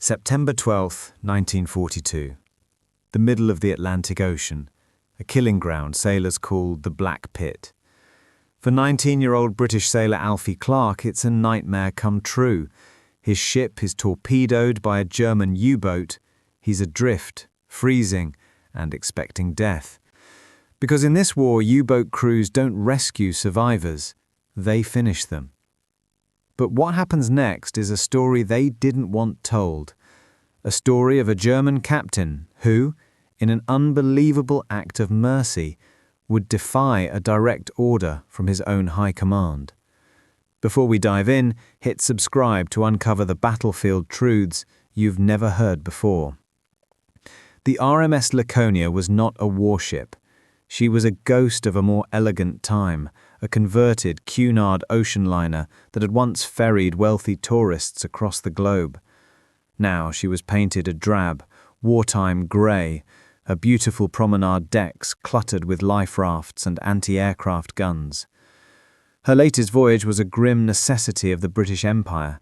September 12, 1942. The middle of the Atlantic Ocean, a killing ground sailors called the Black Pit. For 19-year-old British sailor Alfie Clarke, it's a nightmare come true. His ship is torpedoed by a German U-boat. He's adrift, freezing, and expecting death. Because in this war, U-boat crews don't rescue survivors, they finish them. But what happens next is a story they didn't want told. A story of a German captain who, in an unbelievable act of mercy, would defy a direct order from his own high command. Before we dive in, hit subscribe to uncover the battlefield truths you've never heard before. The RMS Laconia was not a warship. She was a ghost of a more elegant time, a converted Cunard ocean liner that had once ferried wealthy tourists across the globe. Now she was painted a drab, wartime grey, her beautiful promenade decks cluttered with life rafts and anti-aircraft guns. Her latest voyage was a grim necessity of the British Empire,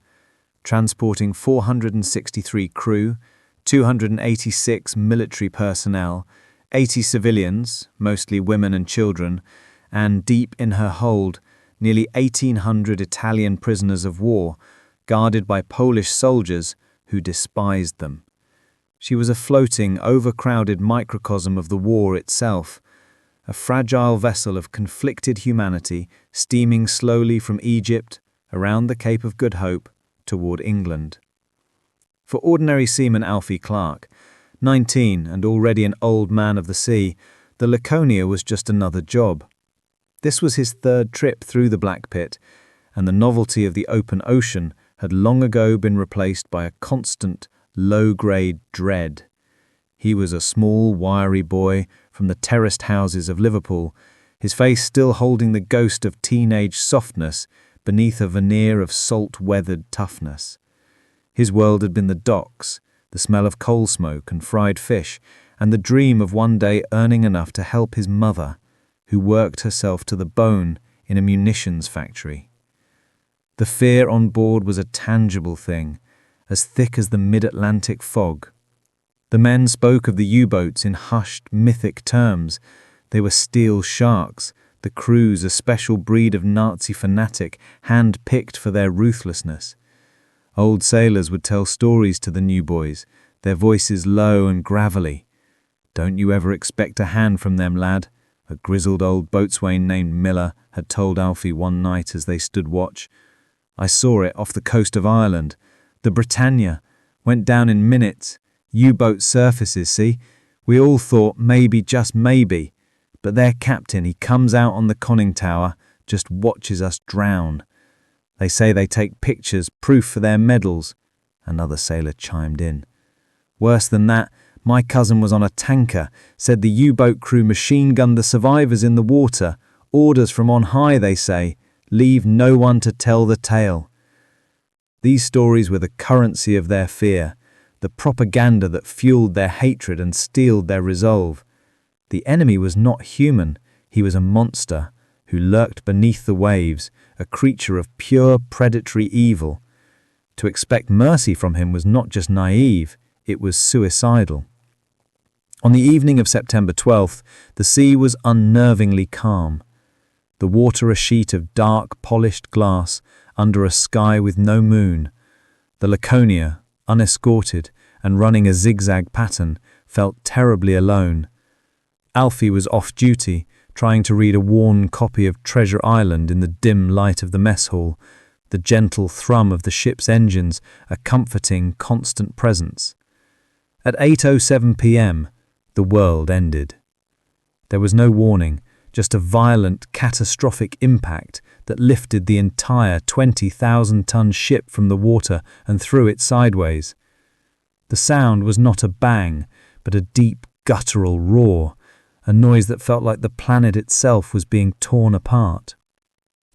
transporting 463 crew, 286 military personnel, 80 civilians, mostly women and children, and deep in her hold, nearly 1,800 Italian prisoners of war, guarded by Polish soldiers who despised them. She was a floating, overcrowded microcosm of the war itself, a fragile vessel of conflicted humanity steaming slowly from Egypt, around the Cape of Good Hope, toward England. For ordinary seaman Alfie Clarke, 19 and already an old man of the sea, the Laconia was just another job. This was his third trip through the Black Pit, and the novelty of the open ocean had long ago been replaced by a constant, low-grade dread. He was a small, wiry boy from the terraced houses of Liverpool, his face still holding the ghost of teenage softness beneath a veneer of salt-weathered toughness. His world had been the docks, the smell of coal smoke and fried fish, and the dream of one day earning enough to help his mother, who worked herself to the bone in a munitions factory. The fear on board was a tangible thing, as thick as the mid-Atlantic fog. The men spoke of the U-boats in hushed, mythic terms. They were steel sharks, the crews a special breed of Nazi fanatic, hand-picked for their ruthlessness. Old sailors would tell stories to the new boys, their voices low and gravelly. "Don't you ever expect a hand from them, lad," a grizzled old boatswain named Miller had told Alfie one night as they stood watch. "I saw it off the coast of Ireland. The Britannia went down in minutes. U-boat surfaces, see? We all thought maybe, just maybe. But their captain, he comes out on the conning tower, just watches us drown. They say they take pictures, proof for their medals." Another sailor chimed in. "Worse than that, my cousin was on a tanker, said the U-boat crew machine-gunned the survivors in the water. Orders from on high, they say. Leave no one to tell the tale." These stories were the currency of their fear, the propaganda that fueled their hatred and steeled their resolve. The enemy was not human, he was a monster who lurked beneath the waves, a creature of pure predatory evil. To expect mercy from him was not just naive, it was suicidal. On the evening of September 12th, the sea was unnervingly calm. The water a sheet of dark, polished glass under a sky with no moon. The Laconia, unescorted and running a zigzag pattern, felt terribly alone. Alfie was off duty, trying to read a worn copy of Treasure Island in the dim light of the mess hall, the gentle thrum of the ship's engines a comforting, constant presence. At 8:07 p.m., the world ended. There was no warning, just a violent, catastrophic impact that lifted the entire 20,000-ton ship from the water and threw it sideways. The sound was not a bang, but a deep, guttural roar, a noise that felt like the planet itself was being torn apart.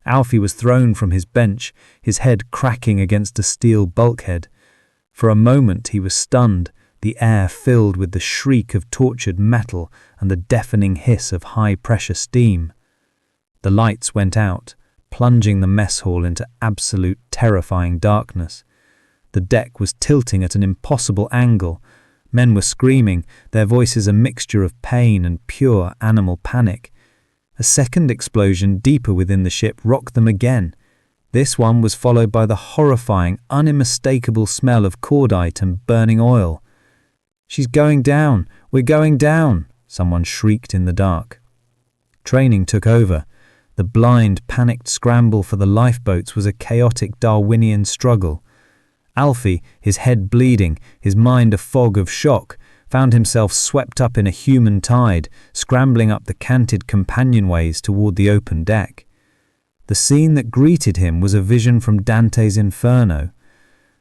Alfie was thrown from his bench, his head cracking against a steel bulkhead. For a moment he was stunned, the air filled with the shriek of tortured metal and the deafening hiss of high-pressure steam. The lights went out, plunging the mess hall into absolute terrifying darkness. The deck was tilting at an impossible angle. Men were screaming, their voices a mixture of pain and pure animal panic. A second explosion deeper within the ship rocked them again. This one was followed by the horrifying, unmistakable smell of cordite and burning oil. "She's going down! We're going down!" someone shrieked in the dark. Training took over. The blind, panicked scramble for the lifeboats was a chaotic Darwinian struggle. Alfie, his head bleeding, his mind a fog of shock, found himself swept up in a human tide, scrambling up the canted companionways toward the open deck. The scene that greeted him was a vision from Dante's Inferno.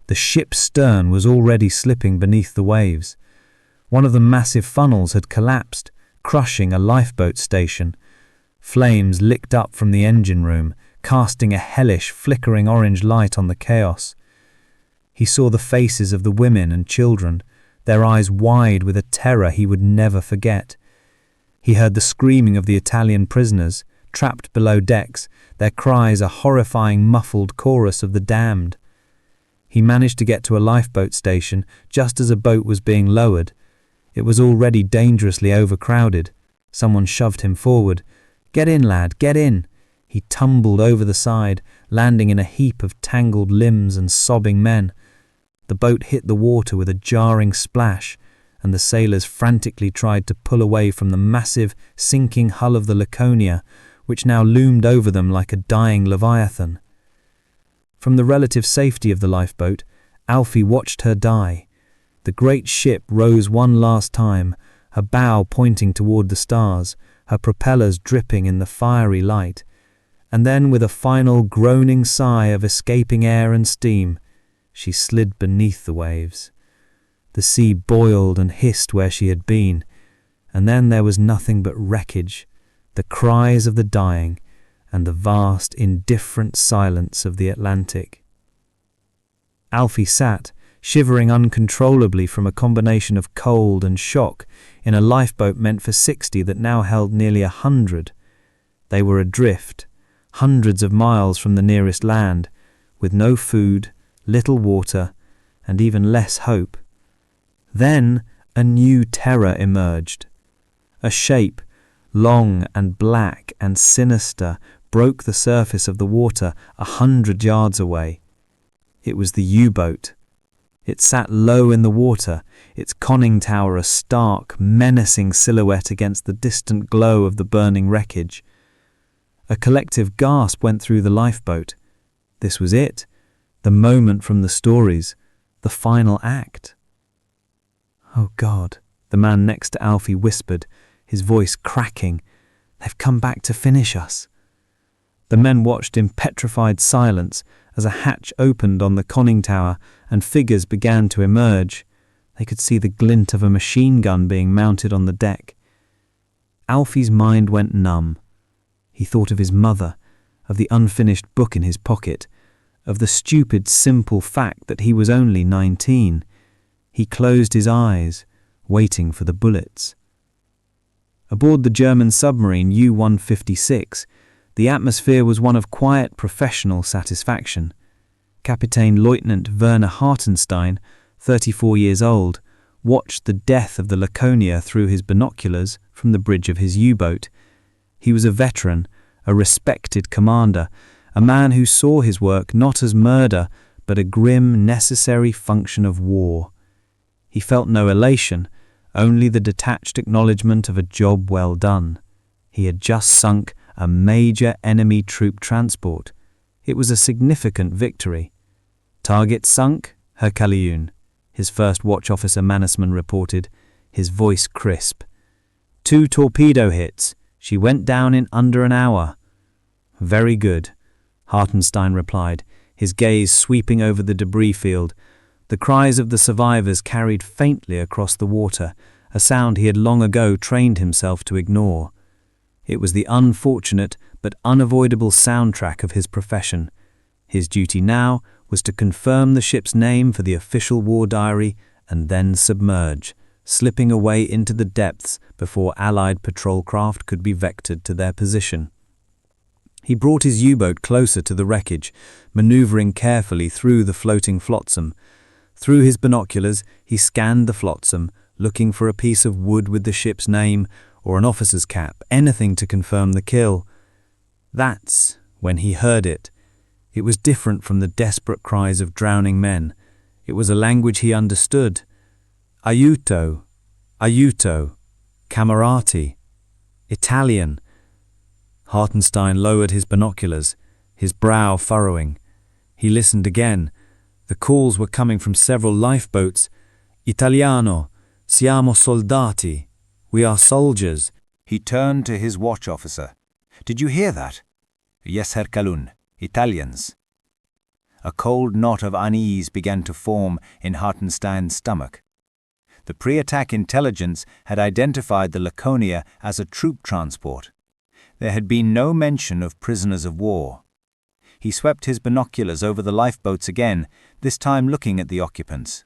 The ship's stern was already slipping beneath the waves. One of the massive funnels had collapsed, crushing a lifeboat station. Flames licked up from the engine room, casting a hellish, flickering orange light on the chaos. He saw the faces of the women and children, their eyes wide with a terror he would never forget. He heard the screaming of the Italian prisoners, trapped below decks, their cries a horrifying muffled chorus of the damned. He managed to get to a lifeboat station just as a boat was being lowered. It was already dangerously overcrowded. Someone shoved him forward. "Get in, lad, get in!" He tumbled over the side, landing in a heap of tangled limbs and sobbing men. The boat hit the water with a jarring splash, and the sailors frantically tried to pull away from the massive, sinking hull of the Laconia, which now loomed over them like a dying leviathan. From the relative safety of the lifeboat, Alfie watched her die. The great ship rose one last time, her bow pointing toward the stars, her propellers dripping in the fiery light. And then, with a final groaning sigh of escaping air and steam, she slid beneath the waves. The sea boiled and hissed where she had been, and then there was nothing but wreckage, the cries of the dying, and the vast, indifferent silence of the Atlantic. Alfie sat, shivering uncontrollably from a combination of cold and shock, in a lifeboat meant for 60 that now held nearly 100. They were adrift, hundreds of miles from the nearest land, with no food, little water, and even less hope. Then a new terror emerged. A shape, long and black and sinister, broke the surface of the water 100 yards away. It was the U-boat. It sat low in the water, its conning tower a stark, menacing silhouette against the distant glow of the burning wreckage. A collective gasp went through the lifeboat. This was it. The moment from the stories, the final act. "Oh God," the man next to Alfie whispered, his voice cracking. "They've come back to finish us." The men watched in petrified silence as a hatch opened on the conning tower and figures began to emerge. They could see the glint of a machine gun being mounted on the deck. Alfie's mind went numb. He thought of his mother, of the unfinished book in his pocket, of the stupid, simple fact that he was only 19. He closed his eyes, waiting for the bullets. Aboard the German submarine U-156, the atmosphere was one of quiet professional satisfaction. Kapitänleutnant Werner Hartenstein, 34 years old, watched the death of the Laconia through his binoculars from the bridge of his U-boat. He was a veteran, a respected commander, a man who saw his work not as murder, but a grim, necessary function of war. He felt no elation, only the detached acknowledgement of a job well done. He had just sunk a major enemy troop transport. It was a significant victory. "Target sunk, Herr Kapitän," his first watch officer Mannesmann reported, his voice crisp. "2 torpedo hits. She went down in under an hour." "Very good," Hartenstein replied, his gaze sweeping over the debris field. The cries of the survivors carried faintly across the water, a sound he had long ago trained himself to ignore. It was the unfortunate but unavoidable soundtrack of his profession. His duty now was to confirm the ship's name for the official war diary and then submerge, slipping away into the depths before Allied patrol craft could be vectored to their position. He brought his U-boat closer to the wreckage, maneuvering carefully through the floating flotsam. Through his binoculars, he scanned the flotsam, looking for a piece of wood with the ship's name or an officer's cap, anything to confirm the kill. That's when he heard it. It was different from the desperate cries of drowning men. It was a language he understood. Aiuto, aiuto, camerati, Italian. Hartenstein lowered his binoculars, his brow furrowing. He listened again. The calls were coming from several lifeboats. Italiano, siamo soldati. We are soldiers. He turned to his watch officer. Did you hear that? Yes, Herr Kalun. Italians. A cold knot of unease began to form in Hartenstein's stomach. The pre-attack intelligence had identified the Laconia as a troop transport. There had been no mention of prisoners of war. He swept his binoculars over the lifeboats again, this time looking at the occupants.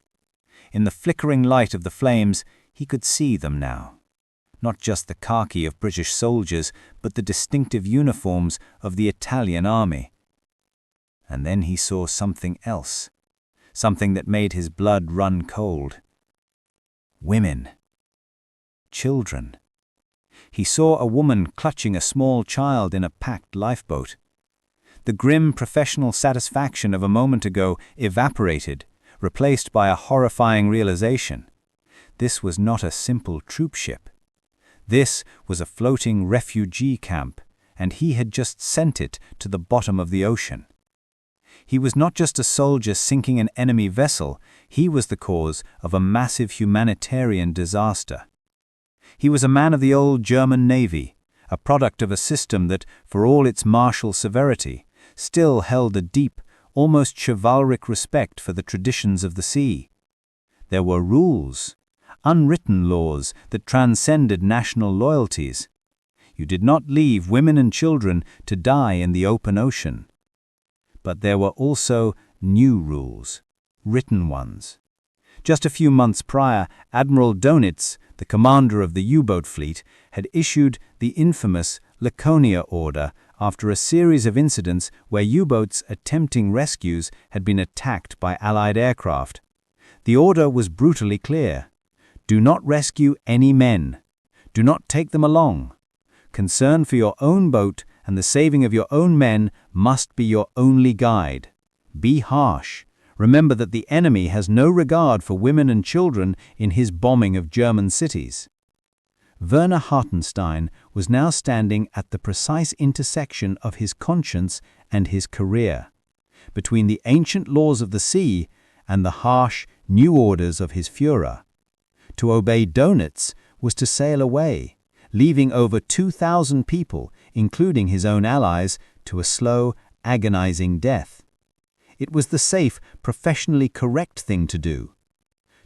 In the flickering light of the flames, he could see them now. Not just the khaki of British soldiers, but the distinctive uniforms of the Italian army. And then he saw something else, something that made his blood run cold. Women. Children. He saw a woman clutching a small child in a packed lifeboat. The grim professional satisfaction of a moment ago evaporated, replaced by a horrifying realization. This was not a simple troop ship. This was a floating refugee camp, and he had just sent it to the bottom of the ocean. He was not just a soldier sinking an enemy vessel, he was the cause of a massive humanitarian disaster. He was a man of the old German Navy, a product of a system that, for all its martial severity, still held a deep, almost chivalric respect for the traditions of the sea. There were rules, unwritten laws that transcended national loyalties. You did not leave women and children to die in the open ocean. But there were also new rules, written ones. Just a few months prior, Admiral Dönitz, the commander of the U-boat fleet, had issued the infamous Laconia Order after a series of incidents where U-boats attempting rescues had been attacked by Allied aircraft. The order was brutally clear. Do not rescue any men. Do not take them along. Concern for your own boat and the saving of your own men must be your only guide. Be harsh. Remember that the enemy has no regard for women and children in his bombing of German cities. Werner Hartenstein was now standing at the precise intersection of his conscience and his career, between the ancient laws of the sea and the harsh, new orders of his Führer. To obey Dönitz was to sail away, leaving over 2,000 people, including his own allies, to a slow, agonizing death. It was the safe, professionally correct thing to do.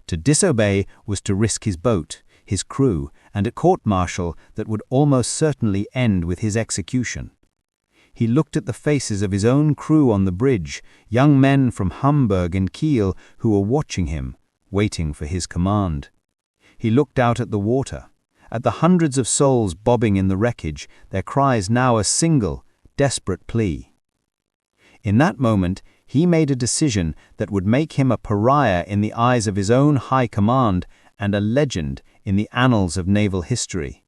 To disobey was to risk his boat, his crew, and a court-martial that would almost certainly end with his execution. He looked at the faces of his own crew on the bridge, young men from Hamburg and Kiel who were watching him, waiting for his command. He looked out at the water, at the hundreds of souls bobbing in the wreckage, their cries now a single, desperate plea. In that moment, he made a decision that would make him a pariah in the eyes of his own high command and a legend in the annals of naval history.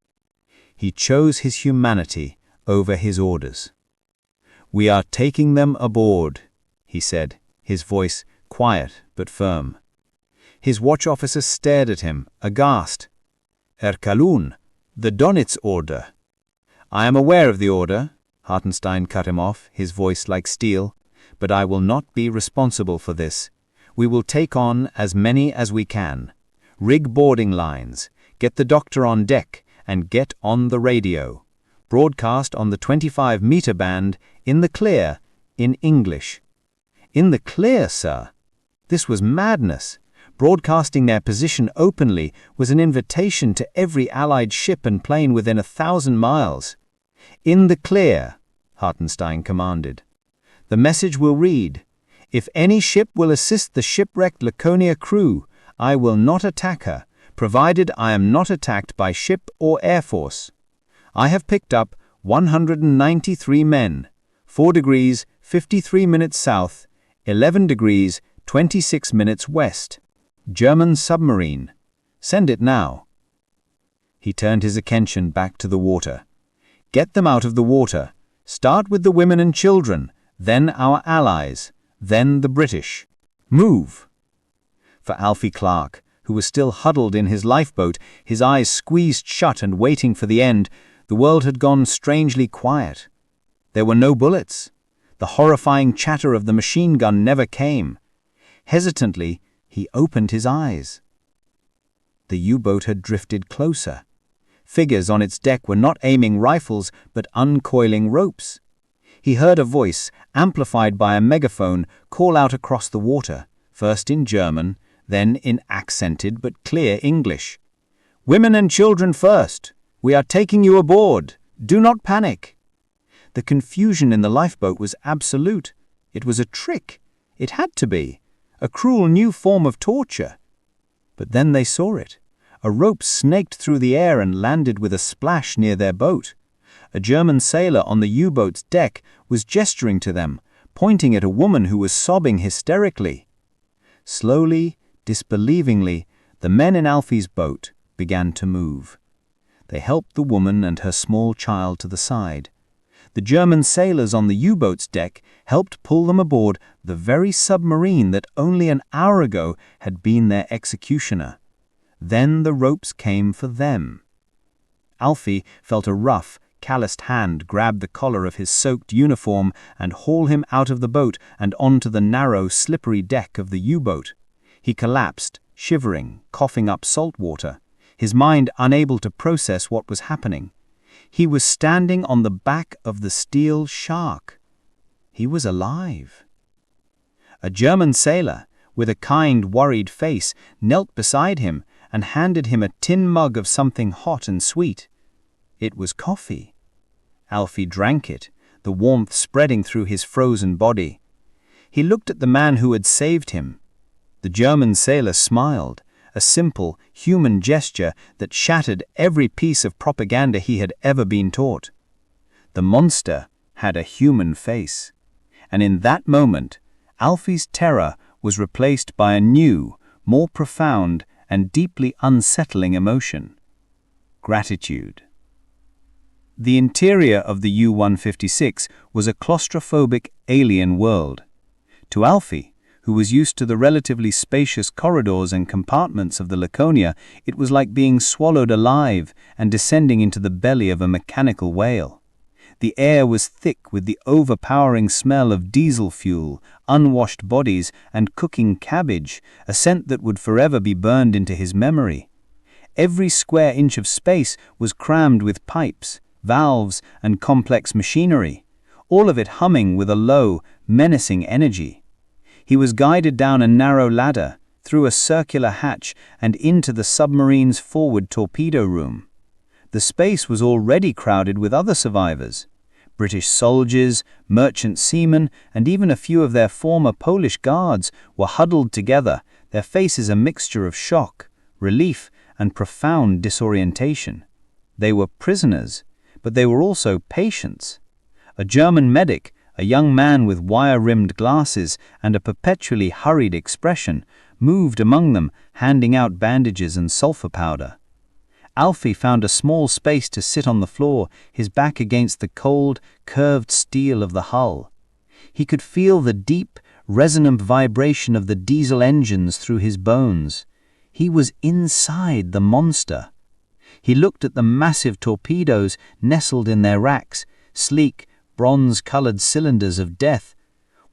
He chose his humanity over his orders. "We are taking them aboard," he said, his voice quiet but firm. His watch officer stared at him, aghast. "Herr Kalun, the Dönitz order." "I am aware of the order," Hartenstein cut him off, his voice like steel, "but I will not be responsible for this. We will take on as many as we can. Rig boarding lines, get the doctor on deck, and get on the radio. Broadcast on the 25-meter band, in the clear, in English." In the clear, sir? This was madness. Broadcasting their position openly was an invitation to every Allied ship and plane within 1,000 miles. "In the clear," Hartenstein commanded. The message will read, "If any ship will assist the shipwrecked Laconia crew, I will not attack her, provided I am not attacked by ship or air force. I have picked up 193 men, 4 degrees 53 minutes south, 11 degrees 26 minutes west. German submarine. Send it now. He turned his attention back to the water. Get them out of the water. Start with the women and children, then our allies, then the British. Move. For Alfie Clarke, who was still huddled in his lifeboat, his eyes squeezed shut and waiting for the end, the world had gone strangely quiet. There were no bullets. The horrifying chatter of the machine gun never came. Hesitantly, he opened his eyes. The U-boat had drifted closer. Figures on its deck were not aiming rifles, but uncoiling ropes. He heard a voice, amplified by a megaphone, call out across the water, first in German, then in accented but clear English. "Women and children first! We are taking you aboard! Do not panic!" The confusion in the lifeboat was absolute. It was a trick. It had to be. A cruel new form of torture. But then they saw it. A rope snaked through the air and landed with a splash near their boat. A German sailor on the U-boat's deck was gesturing to them, pointing at a woman who was sobbing hysterically. Slowly, disbelievingly, the men in Alfie's boat began to move. They helped the woman and her small child to the side. The German sailors on the U-boat's deck helped pull them aboard the very submarine that only an hour ago had been their executioner. Then the ropes came for them. Alfie felt a rough, calloused hand grab the collar of his soaked uniform and haul him out of the boat and onto the narrow, slippery deck of the U-boat. He collapsed, shivering, coughing up salt water, his mind unable to process what was happening. He was standing on the back of the steel shark. He was alive. A German sailor, with a kind, worried face, knelt beside him and handed him a tin mug of something hot and sweet. It was coffee. Alfie drank it, the warmth spreading through his frozen body. He looked at the man who had saved him. The German sailor smiled, a simple, human gesture that shattered every piece of propaganda he had ever been taught. The monster had a human face, and in that moment, Alfie's terror was replaced by a new, more profound and deeply unsettling emotion: gratitude. The interior of the U-156 was a claustrophobic alien world. To Alfie, who was used to the relatively spacious corridors and compartments of the Laconia, it was like being swallowed alive and descending into the belly of a mechanical whale. The air was thick with the overpowering smell of diesel fuel, unwashed bodies, and cooking cabbage, a scent that would forever be burned into his memory. Every square inch of space was crammed with pipes, valves, and complex machinery, all of it humming with a low, menacing energy. He was guided down a narrow ladder, through a circular hatch, and into the submarine's forward torpedo room. The space was already crowded with other survivors. British soldiers, merchant seamen, and even a few of their former Polish guards were huddled together, their faces a mixture of shock, relief, and profound disorientation. They were prisoners, but they were also patients. A German medic, a young man with wire-rimmed glasses and a perpetually hurried expression, moved among them, handing out bandages and sulfur powder. Alfie found a small space to sit on the floor, his back against the cold, curved steel of the hull. He could feel the deep, resonant vibration of the diesel engines through his bones. He was inside the monster. He looked at the massive torpedoes nestled in their racks, sleek, bronze-colored cylinders of death.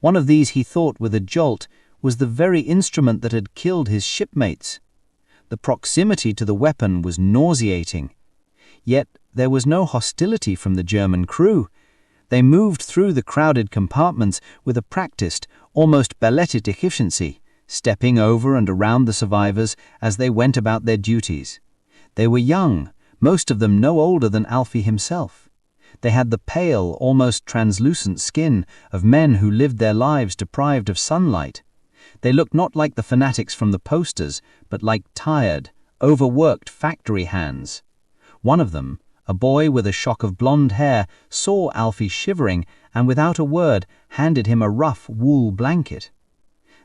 One of these, he thought with a jolt, was the very instrument that had killed his shipmates. The proximity to the weapon was nauseating. Yet there was no hostility from the German crew. They moved through the crowded compartments with a practiced, almost balletic efficiency, stepping over and around the survivors as they went about their duties. They were young, most of them no older than Alfie himself. They had the pale, almost translucent skin of men who lived their lives deprived of sunlight. They looked not like the fanatics from the posters, but like tired, overworked factory hands. One of them, a boy with a shock of blonde hair, saw Alfie shivering and without a word handed him a rough wool blanket.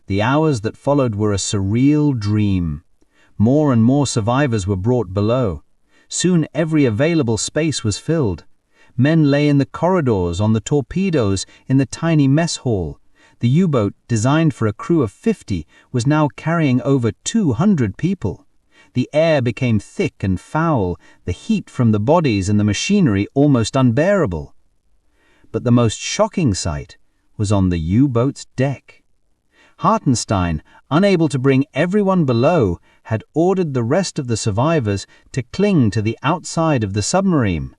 The hours that followed were a surreal dream. More and more survivors were brought below. Soon every available space was filled. Men lay in the corridors, on the torpedoes, in the tiny mess hall. The U-boat, designed for a crew of 50, was now carrying over 200 people. The air became thick and foul, the heat from the bodies and the machinery almost unbearable. But the most shocking sight was on the U-boat's deck. Hartenstein, unable to bring everyone below, had ordered the rest of the survivors to cling to the outside of the submarine.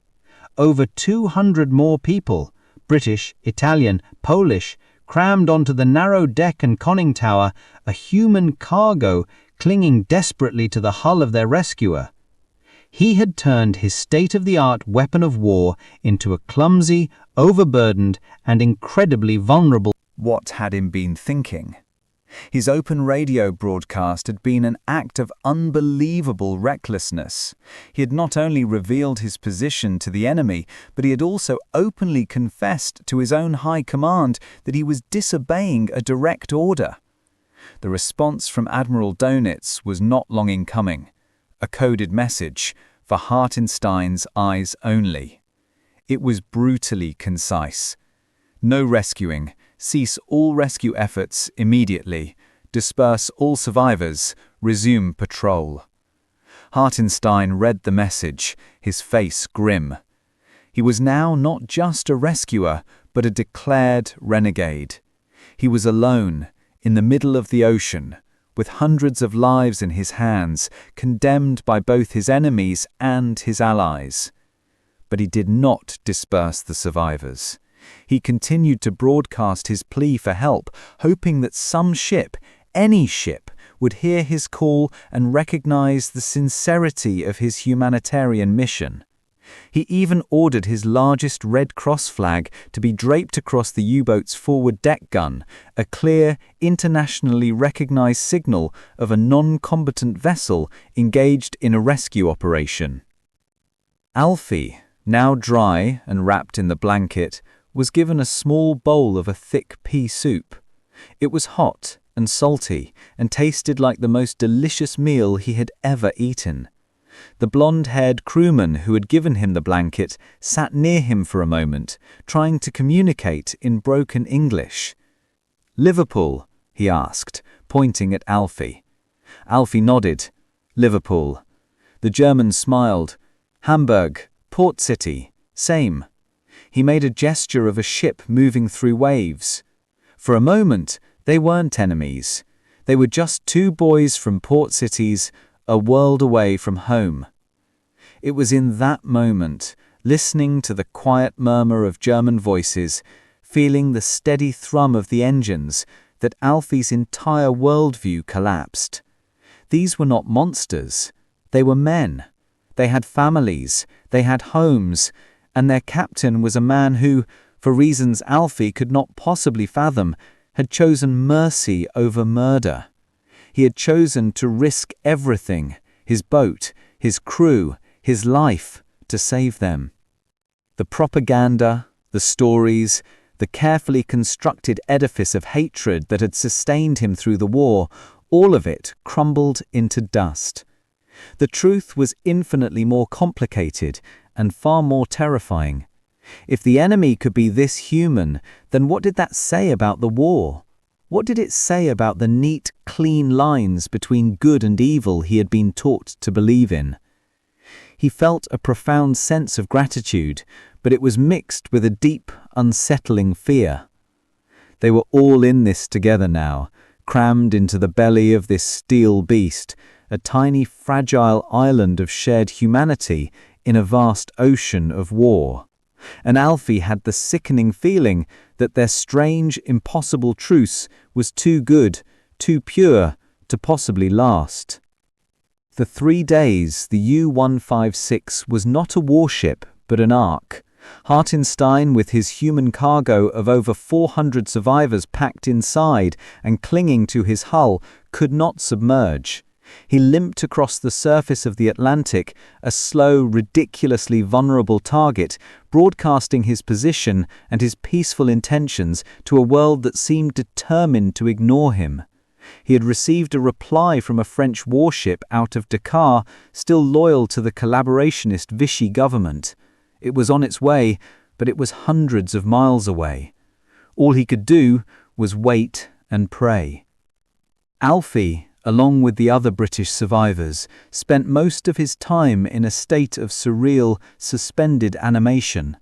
Over 200 more people, British, Italian, Polish, crammed onto the narrow deck and conning tower, a human cargo clinging desperately to the hull of their rescuer. He had turned his state-of-the-art weapon of war into a clumsy, overburdened, and incredibly vulnerable. What had him been thinking? His open radio broadcast had been an act of unbelievable recklessness. He had not only revealed his position to the enemy, but he had also openly confessed to his own high command that he was disobeying a direct order. The response from Admiral Donitz was not long in coming. A coded message, for Hartenstein's eyes only. It was brutally concise. No rescuing. Cease all rescue efforts immediately. Disperse all survivors. Resume patrol. Hartenstein read the message, his face grim. He was now not just a rescuer, but a declared renegade. He was alone, in the middle of the ocean, with hundreds of lives in his hands, condemned by both his enemies and his allies. But he did not disperse the survivors. He continued to broadcast his plea for help, hoping that some ship, any ship, would hear his call and recognize the sincerity of his humanitarian mission. He even ordered his largest Red Cross flag to be draped across the U-boat's forward deck gun, a clear, internationally recognized signal of a non-combatant vessel engaged in a rescue operation. Alfie, now dry and wrapped in the blanket, was given a small bowl of a thick pea soup. It was hot and salty and tasted like the most delicious meal he had ever eaten. The blonde-haired crewman who had given him the blanket sat near him for a moment, trying to communicate in broken English. "Liverpool?" he asked, pointing at Alfie. Alfie nodded. "Liverpool." The German smiled. "Hamburg, Port City, same." He made a gesture of a ship moving through waves. For a moment, they weren't enemies. They were just two boys from port cities, a world away from home. It was in that moment, listening to the quiet murmur of German voices, feeling the steady thrum of the engines, that Alfie's entire worldview collapsed. These were not monsters. They were men. They had families. They had homes. And their captain was a man who, for reasons Alfie could not possibly fathom, had chosen mercy over murder. He had chosen to risk everything, his boat, his crew, his life, to save them. The propaganda, the stories, the carefully constructed edifice of hatred that had sustained him through the war, all of it crumbled into dust. The truth was infinitely more complicated and far more terrifying. If the enemy could be this human, then what did that say about the war? What did it say about the neat, clean lines between good and evil he had been taught to believe in? He felt a profound sense of gratitude, but it was mixed with a deep, unsettling fear. They were all in this together now, crammed into the belly of this steel beast, a tiny, fragile island of shared humanity in a vast ocean of war. And Alfie had the sickening feeling that their strange, impossible truce was too good, too pure, to possibly last. For 3 days, the U-156 was not a warship, but an ark. Hartenstein, with his human cargo of over 400 survivors packed inside and clinging to his hull, could not submerge. He limped across the surface of the Atlantic, a slow, ridiculously vulnerable target, broadcasting his position and his peaceful intentions to a world that seemed determined to ignore him. He had received a reply from a French warship out of Dakar, still loyal to the collaborationist Vichy government. It was on its way, but it was hundreds of miles away. All he could do was wait and pray. Alfie, along with the other British survivors, spent most of his time in a state of surreal, suspended animation.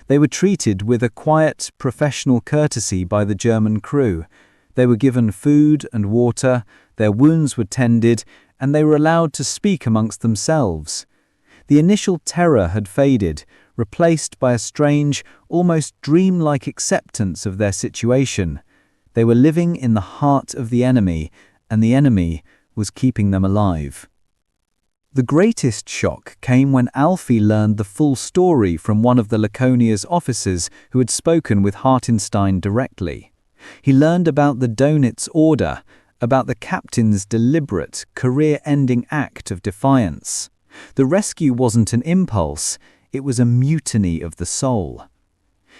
They were treated with a quiet, professional courtesy by the German crew. They were given food and water, their wounds were tended, and they were allowed to speak amongst themselves. The initial terror had faded, replaced by a strange, almost dreamlike acceptance of their situation. They were living in the heart of the enemy, and the enemy was keeping them alive. The greatest shock came when Alfie learned the full story from one of the Laconia's officers who had spoken with Hartenstein directly. He learned about the Donitz order, about the captain's deliberate, career-ending act of defiance. The rescue wasn't an impulse, it was a mutiny of the soul.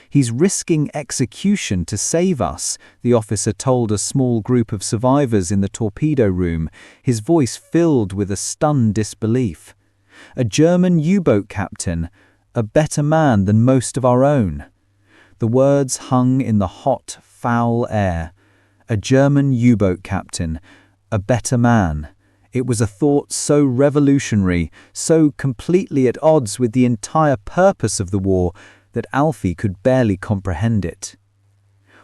"He's risking execution to save us," the officer told a small group of survivors in the torpedo room, his voice filled with a stunned disbelief. "A German U-boat captain, a better man than most of our own." The words hung in the hot, foul air. A German U-boat captain, a better man. It was a thought so revolutionary, so completely at odds with the entire purpose of the war, that Alfie could barely comprehend it.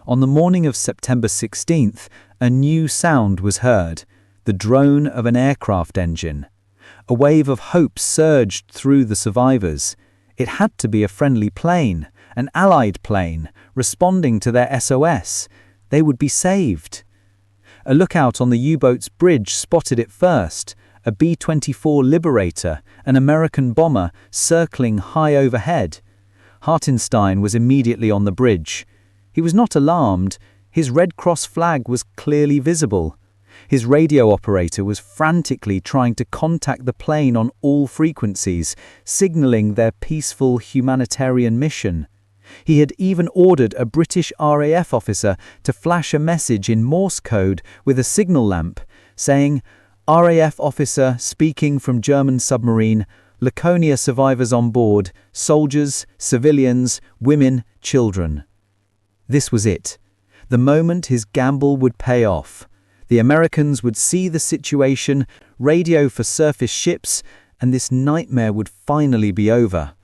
On the morning of September 16th, a new sound was heard, the drone of an aircraft engine. A wave of hope surged through the survivors. It had to be a friendly plane, an Allied plane, responding to their SOS. They would be saved. A lookout on the U-boat's bridge spotted it first, a B-24 Liberator, an American bomber, circling high overhead. Hartenstein was immediately on the bridge. He was not alarmed. His Red Cross flag was clearly visible. His radio operator was frantically trying to contact the plane on all frequencies, signaling their peaceful humanitarian mission. He had even ordered a British RAF officer to flash a message in Morse code with a signal lamp, saying, "RAF officer speaking from German submarine, Laconia survivors on board, soldiers, civilians, women, children." This was it. The moment his gamble would pay off. The Americans would see the situation, radio for surface ships, and this nightmare would finally be over.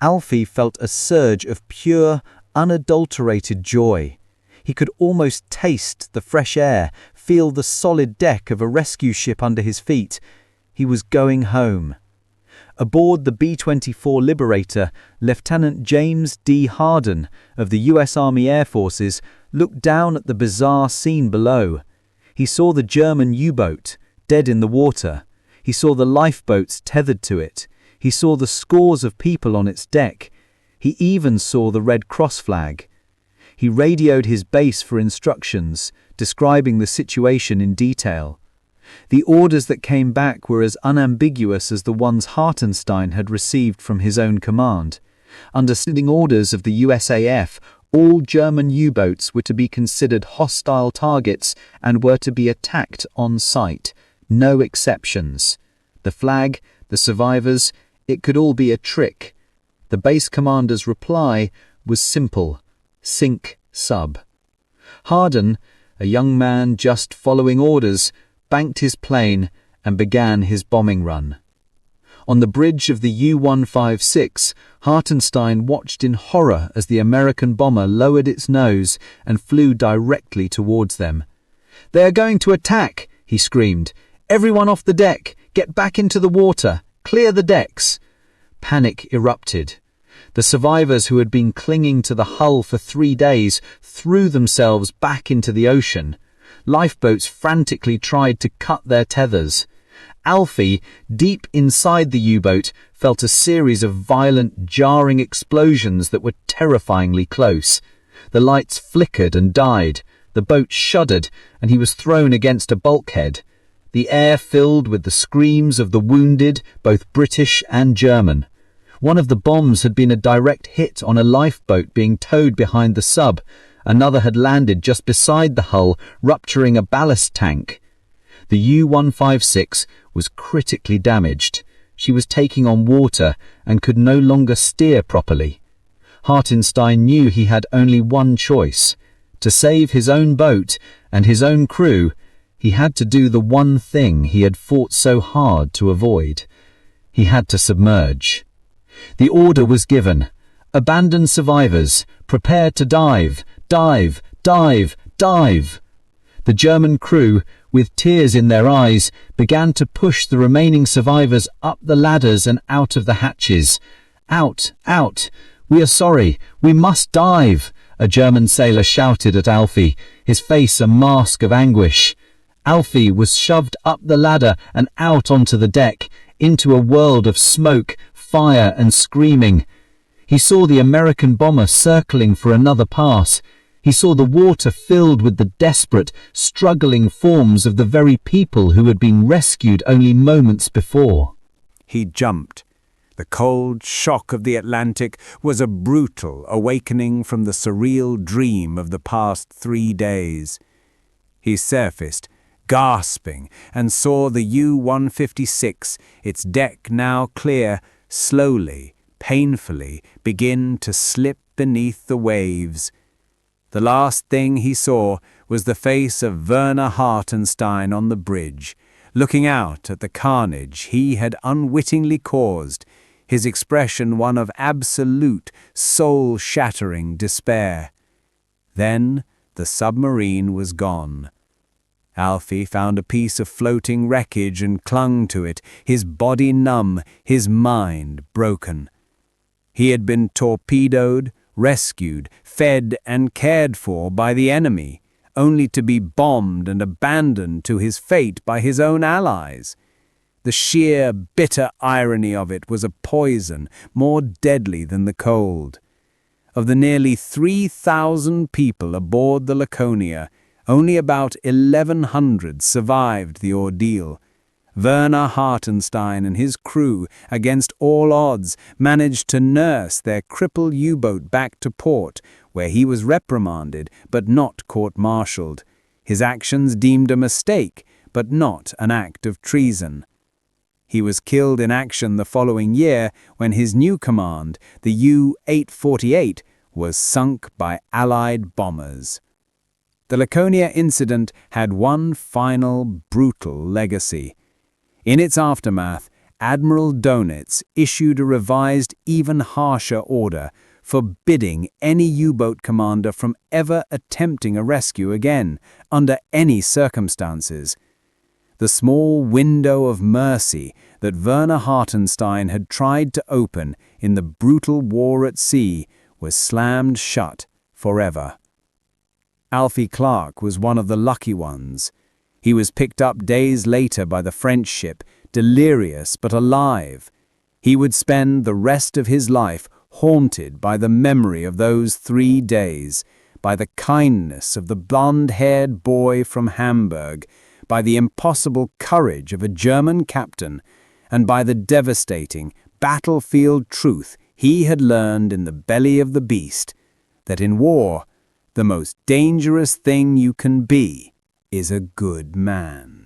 Alfie felt a surge of pure, unadulterated joy. He could almost taste the fresh air, feel the solid deck of a rescue ship under his feet. He was going home. Aboard the B-24 Liberator, Lieutenant James D. Harden of the U.S. Army Air Forces looked down at the bizarre scene below. He saw the German U-boat, dead in the water. He saw the lifeboats tethered to it. He saw the scores of people on its deck. He even saw the Red Cross flag. He radioed his base for instructions, describing the situation in detail. The orders that came back were as unambiguous as the ones Hartenstein had received from his own command. Under sitting orders of the USAF, all German U-boats were to be considered hostile targets and were to be attacked on sight. No exceptions. The flag, the survivors, it could all be a trick. The base commander's reply was simple: sink sub. Harden, a young man just following orders, banked his plane and began his bombing run. On the bridge of the U-156, Hartenstein watched in horror as the American bomber lowered its nose and flew directly towards them. "They are going to attack," he screamed. "Everyone off the deck! Get back into the water! Clear the decks!" Panic erupted. The survivors who had been clinging to the hull for 3 days threw themselves back into the ocean. Lifeboats frantically tried to cut their tethers. Alfie, deep inside the U-boat, felt a series of violent, jarring explosions that were terrifyingly close. The lights flickered and died, the boat shuddered, and he was thrown against a bulkhead. The air filled with the screams of the wounded, both British and German. One of the bombs had been a direct hit on a lifeboat being towed behind the sub. Another had landed just beside the hull, rupturing a ballast tank. The U-156 was critically damaged. She was taking on water and could no longer steer properly. Hartenstein knew he had only one choice. To save his own boat and his own crew, he had to do the one thing he had fought so hard to avoid. He had to submerge. The order was given. Abandon survivors. Prepare to dive. Dive, dive, dive. The German crew, with tears in their eyes, began to push the remaining survivors up the ladders and out of the hatches. Out, out. We are sorry. We must dive, a German sailor shouted at Alfie, his face a mask of anguish. Alfie was shoved up the ladder and out onto the deck, into a world of smoke, fire and screaming. He saw the American bomber circling for another pass. He saw the water filled with the desperate, struggling forms of the very people who had been rescued only moments before. He jumped. The cold shock of the Atlantic was a brutal awakening from the surreal dream of the past 3 days. He surfaced, gasping, and saw the U-156, its deck now clear, slowly, painfully begin to slip beneath the waves. The last thing he saw was the face of Werner Hartenstein on the bridge, looking out at the carnage he had unwittingly caused, his expression one of absolute, soul-shattering despair. Then the submarine was gone. Alfie found a piece of floating wreckage and clung to it, his body numb, his mind broken. He had been torpedoed, rescued, fed and cared for by the enemy, only to be bombed and abandoned to his fate by his own allies. The sheer, bitter irony of it was a poison more deadly than the cold. Of the nearly 3,000 people aboard the Laconia, only about 1,100 survived the ordeal. Werner Hartenstein and his crew, against all odds, managed to nurse their crippled U-boat back to port, where he was reprimanded but not court-martialed. His actions deemed a mistake, but not an act of treason. He was killed in action the following year when his new command, the U-848, was sunk by Allied bombers. The Laconia Incident had one final brutal legacy. In its aftermath, Admiral Dönitz issued a revised, even harsher order forbidding any U-boat commander from ever attempting a rescue again, under any circumstances. The small window of mercy that Werner Hartenstein had tried to open in the brutal war at sea was slammed shut forever. Alfie Clarke was one of the lucky ones. He was picked up days later by the French ship, delirious but alive. He would spend the rest of his life haunted by the memory of those 3 days, by the kindness of the blonde-haired boy from Hamburg, by the impossible courage of a German captain, and by the devastating battlefield truth he had learned in the belly of the beast, that in war, the most dangerous thing you can be is a good man.